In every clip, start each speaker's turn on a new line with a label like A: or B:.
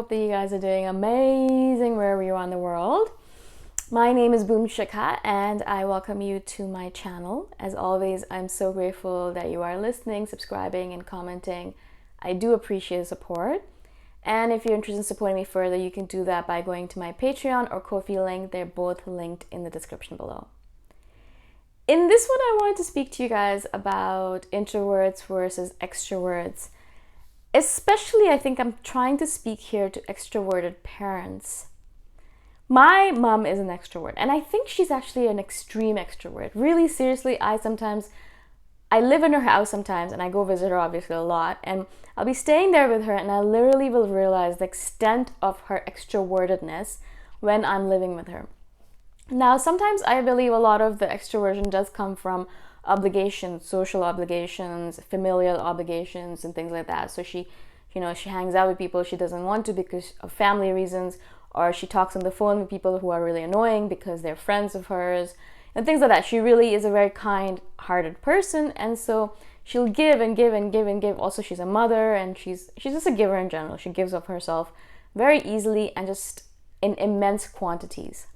A: hope that you guys are doing amazing wherever you are in the world. My name is Shikha and I welcome you to my channel. As always, I'm so grateful that you are listening, subscribing, and commenting. I do appreciate the support. And if you're interested in supporting me further, you can do that by going to my Patreon or Ko-fi link. They're both linked in the description below. In this one, I wanted to speak to you guys about introverts versus extroverts. Especially, I think I'm trying to speak here to extroverted parents. My mom is an extrovert, and I think she's actually an extreme extrovert. Really, seriously, I live in her house sometimes, and I go visit her obviously a lot, and I'll be staying there with her, and I literally will realize the extent of her extrovertedness when I'm living with her. Now, sometimes I believe a lot of the extroversion does come from obligations, social obligations, familial obligations, and things like that. So she hangs out with people she doesn't want to because of family reasons, or she talks on the phone with people who are really annoying because they're friends of hers, and things like that. She really is a very kind-hearted person, and so she'll give and give and give and give. Also, she's a mother, and she's just a giver in general. She gives of herself very easily and just in immense quantities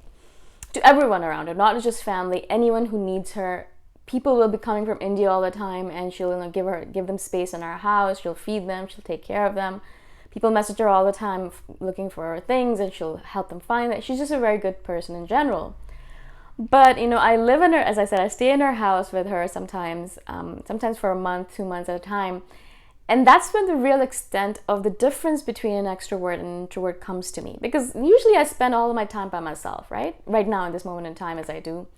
A: to everyone around her, not just family, anyone who needs her. People will be coming from India all the time, and she'll give them space in our house. She'll feed them. She'll take care of them. People message her all the time looking for things, and she'll help them find it. She's just a very good person in general. But I live in her, as I said, I stay in her house with her sometimes for a month, 2 months at a time, and that's when the real extent of the difference between an extrovert and an introvert comes to me. Because usually I spend all of my time by myself, right now in this moment in time, as I do.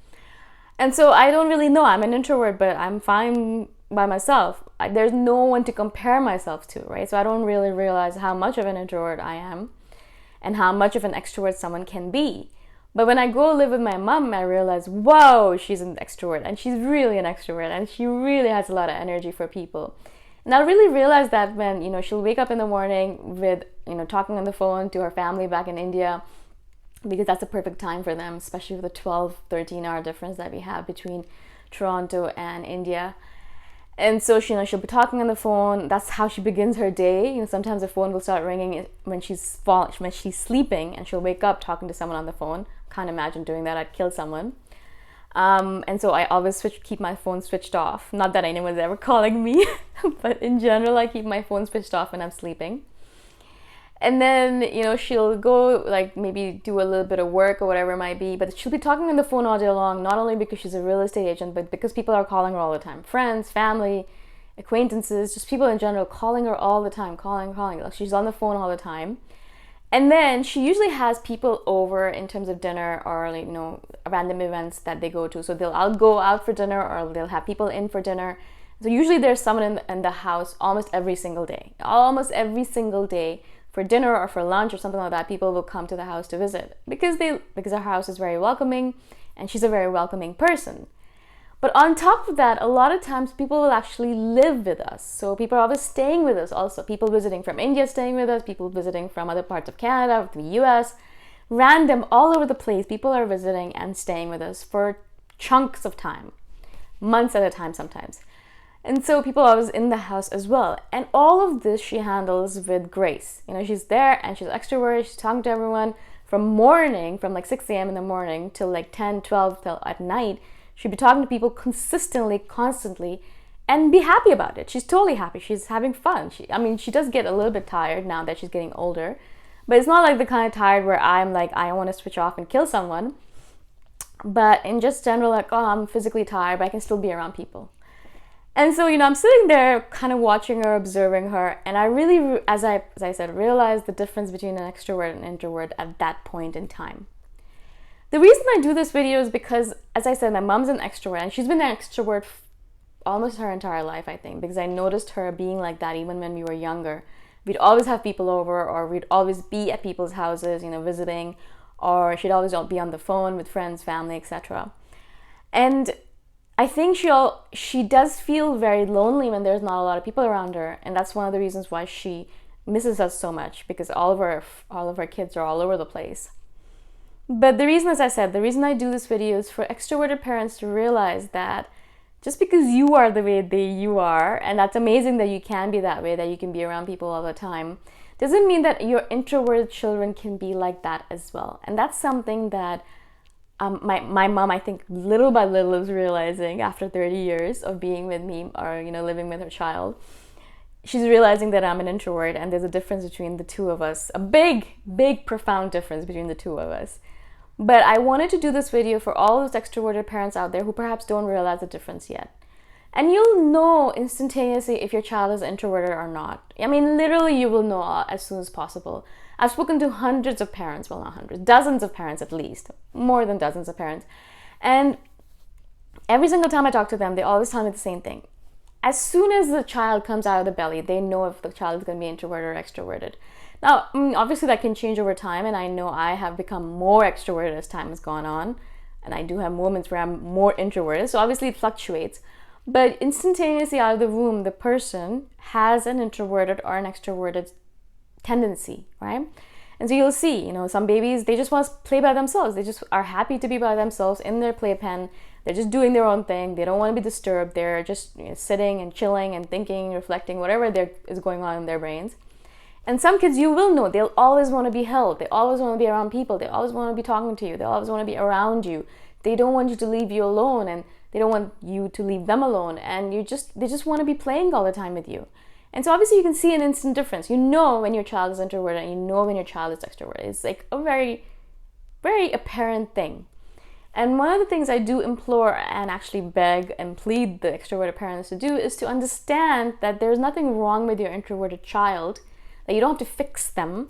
A: And so I don't really know. I'm an introvert, but I'm fine by myself. There's no one to compare myself to, right? So I don't really realize how much of an introvert I am and how much of an extrovert someone can be. But when I go live with my mom, I realize, whoa, she's an extrovert, and she's really an extrovert, and she really has a lot of energy for people. And I really realized that when, she'll wake up in the morning with, talking on the phone to her family back in India, because that's a perfect time for them, especially with the 12-13 hour difference that we have between Toronto and India. And so she'll be talking on the phone. That's how she begins her day. Sometimes the phone will start ringing when she's sleeping, and she'll wake up talking to someone on the phone. Can't imagine doing that. I'd kill someone. And so I always keep my phone switched off. Not that anyone's ever calling me, but in general, I keep my phone switched off when I'm sleeping. And then, she'll go, maybe do a little bit of work or whatever it might be, but she'll be talking on the phone all day long, not only because she's a real estate agent, but because people are calling her all the time. Friends, family, acquaintances, just people in general calling her all the time, calling. She's on the phone all the time. And then she usually has people over in terms of dinner or, random events that they go to. So I'll go out for dinner, or they'll have people in for dinner. So usually there's someone in the house almost every single day. For dinner or for lunch or something like that, people will come to the house to visit because our house is very welcoming, and she's a very welcoming person. But on top of that, a lot of times people will actually live with us. So people are always staying with us also. People visiting from India staying with us, people visiting from other parts of Canada, the US, random, all over the place. People are visiting and staying with us for chunks of time, months at a time sometimes. And so people are always in the house as well. And all of this she handles with grace. She's there, and she's extroverted. She's talking to everyone from 6 a.m. in the morning till 10, 12 till at night. She'd be talking to people consistently, constantly, and be happy about it. She's totally happy. She's having fun. She does get a little bit tired now that she's getting older. But it's not like the kind of tired where I'm I want to switch off and kill someone. But in just general, I'm physically tired, but I can still be around people. And so, I'm sitting there kind of watching her, observing her, and I really, as I said, realized the difference between an extrovert and introvert at that point in time. The reason I do this video is because, as I said, my mom's an extrovert, and she's been an extrovert almost her entire life, I think, because I noticed her being like that even when we were younger. We'd always have people over, or we'd always be at people's houses, visiting, or she'd always be on the phone with friends, family, etc. And I think she does feel very lonely when there's not a lot of people around her, and that's one of the reasons why she misses us so much, because all of her kids are all over the place. But the reason, as I said, the reason I do this video is for extroverted parents to realize that Just because you are the way you are, and that's amazing that you can be that way, that you can be around people all the time, doesn't mean that your introverted children can be like that as well. And that's something that my mom, I think, little by little is realizing after 30 years of being with me, or living with her child. She's realizing that I'm an introvert, and there's a difference between the two of us, a big profound difference between the two of us. But I wanted to do this video for all those extroverted parents out there who perhaps don't realize the difference yet. And you'll know instantaneously if your child is introverted or not. I mean, literally, you will know as soon as possible. I've spoken to hundreds of parents, well, not hundreds, dozens of parents at least, more than dozens of parents. And every single time I talk to them, they always tell me the same thing. As soon as the child comes out of the belly, they know if the child is going to be introverted or extroverted. Now, obviously that can change over time, and I know I have become more extroverted as time has gone on, and I do have moments where I'm more introverted, so obviously it fluctuates. But instantaneously out of the womb, the person has an introverted or an extroverted tendency, right? And so you'll see, some babies, they just want to play by themselves. They just are happy to be by themselves in their playpen. They're just doing their own thing. They don't want to be disturbed. They're just sitting and chilling and thinking, reflecting, whatever is going on in their brains. And some kids, you will know, they'll always want to be held. They always want to be around people. They always want to be talking to you. They always want to be around you. They don't want you to leave you alone, and they don't want you to leave them alone. And they just want to be playing all the time with you. And so obviously you can see an instant difference. You know when your child is introverted, and you know when your child is extroverted. It's like a very, very apparent thing. And one of the things I do implore and actually beg and plead the extroverted parents to do is to understand that there's nothing wrong with your introverted child, that you don't have to fix them.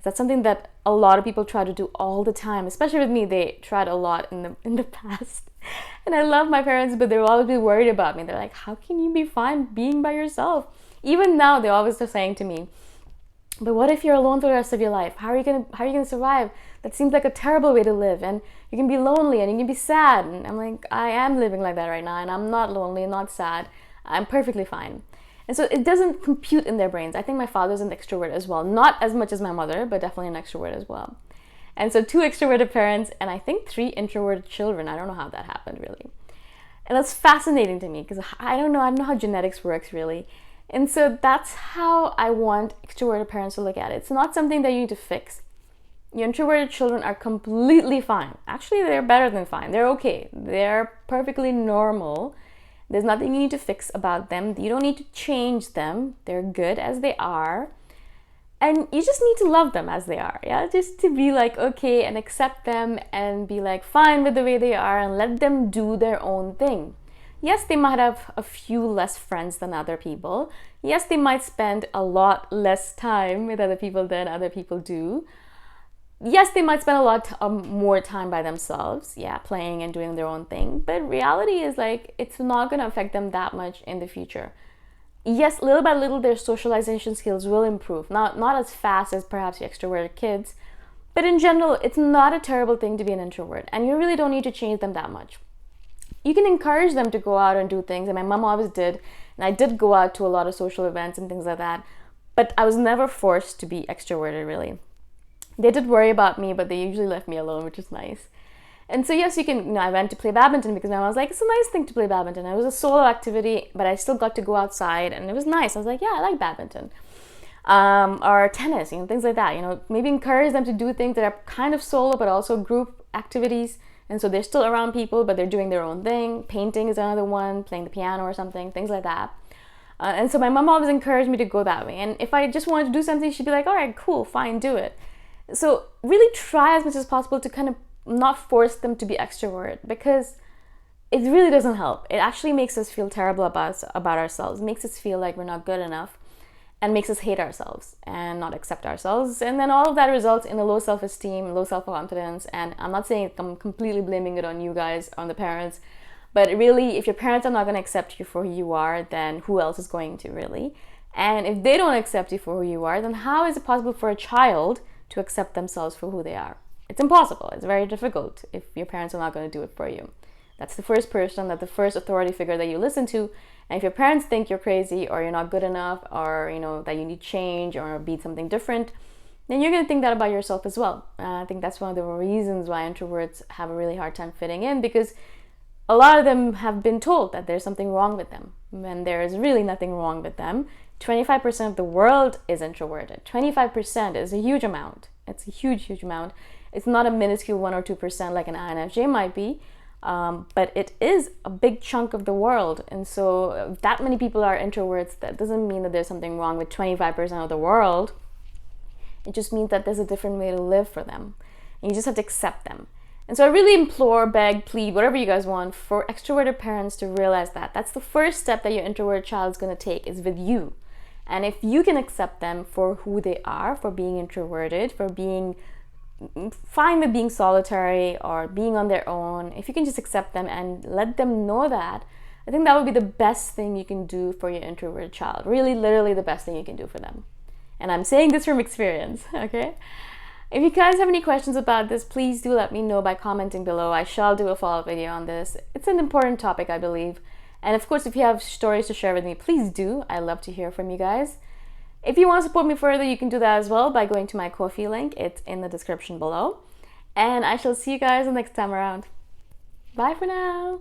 A: That's something that a lot of people try to do all the time, especially with me. They tried a lot in the past. And I love my parents, but they'll always be worried about me. They're like, how can you be fine being by yourself? Even now, they're always just saying to me, but what if you're alone for the rest of your life? How are you gonna survive? That seems like a terrible way to live, and you can be lonely and you can be sad. And I'm like, I am living like that right now, and I'm not lonely, not sad. I'm perfectly fine. And so it doesn't compute in their brains. I think my father's an extrovert as well. Not as much as my mother, but definitely an extrovert as well. And so 2 extroverted parents and I think 3 introverted children. I don't know how that happened really. And that's fascinating to me because I don't know how genetics works really. And so that's how I want extroverted parents to look at it. It's not something that you need to fix. Your introverted children are completely fine. Actually, they're better than fine. They're okay. They're perfectly normal. There's nothing you need to fix about them. You don't need to change them. They're good as they are. And you just need to love them as they are. Yeah, just to be like, okay, and accept them and be like fine with the way they are and let them do their own thing. Yes, they might have a few less friends than other people. Yes, they might spend a lot less time with other people than other people do. Yes, they might spend a lot more time by themselves, playing and doing their own thing. But reality is like, it's not going to affect them that much in the future. Yes, little by little, their socialization skills will improve. Not as fast as perhaps your extroverted kids. But in general, it's not a terrible thing to be an introvert. And you really don't need to change them that much. You can encourage them to go out and do things. And my mom always did. And I did go out to a lot of social events and things like that. But I was never forced to be extroverted, really. They did worry about me, but they usually left me alone, which is nice. And so yes, you can, I went to play badminton because my mom was like, it's a nice thing to play badminton. It was a solo activity, but I still got to go outside and it was nice. I was like, yeah, I like badminton. Or tennis, things like that. Maybe encourage them to do things that are kind of solo, but also group activities. And so they're still around people, but they're doing their own thing. Painting is another one, playing the piano or something, things like that. And so my mom always encouraged me to go that way. And if I just wanted to do something, she'd be like, all right, cool, fine, do it. So really try as much as possible to kind of not force them to be extrovert, because it really doesn't help. It actually makes us feel terrible about ourselves, makes us feel like we're not good enough, and makes us hate ourselves and not accept ourselves. And then all of that results in a low self-esteem, low self-confidence. And I'm not saying I'm completely blaming it on you guys, on the parents, but really, if your parents are not going to accept you for who you are, then who else is going to, really? And if they don't accept you for who you are, then how is it possible for a child to accept themselves for who they are? It's impossible. It's very difficult if your parents are not going to do it for you. That's the first person, that's the first authority figure that you listen to. And if your parents think you're crazy or you're not good enough, or that you need change or be something different, then you're going to think that about yourself as well. I think that's one of the reasons why introverts have a really hard time fitting in, because a lot of them have been told that there's something wrong with them when there is really nothing wrong with them. 25% of the world is introverted. 25% is a huge amount. It's a huge, huge amount. It's not a minuscule 1 or 2% like an INFJ might be, but it is a big chunk of the world. And so if that many people are introverts, that doesn't mean that there's something wrong with 25% of the world. It just means that there's a different way to live for them. And you just have to accept them. And so I really implore, beg, plead, whatever you guys want, for extroverted parents to realize that that's the first step that your introverted child is going to take, is with you. And if you can accept them for who they are, for being introverted, for being fine with being solitary or being on their own, if you can just accept them and let them know that, I think that would be the best thing you can do for your introverted child. Really, literally the best thing you can do for them. And I'm saying this from experience, okay? If you guys have any questions about this, please do let me know by commenting below. I shall do a follow-up video on this. It's an important topic, I believe. And of course, if you have stories to share with me, please do. I love to hear from you guys. If you want to support me further, you can do that as well by going to my Ko-fi link. It's in the description below. And I shall see you guys the next time around. Bye for now.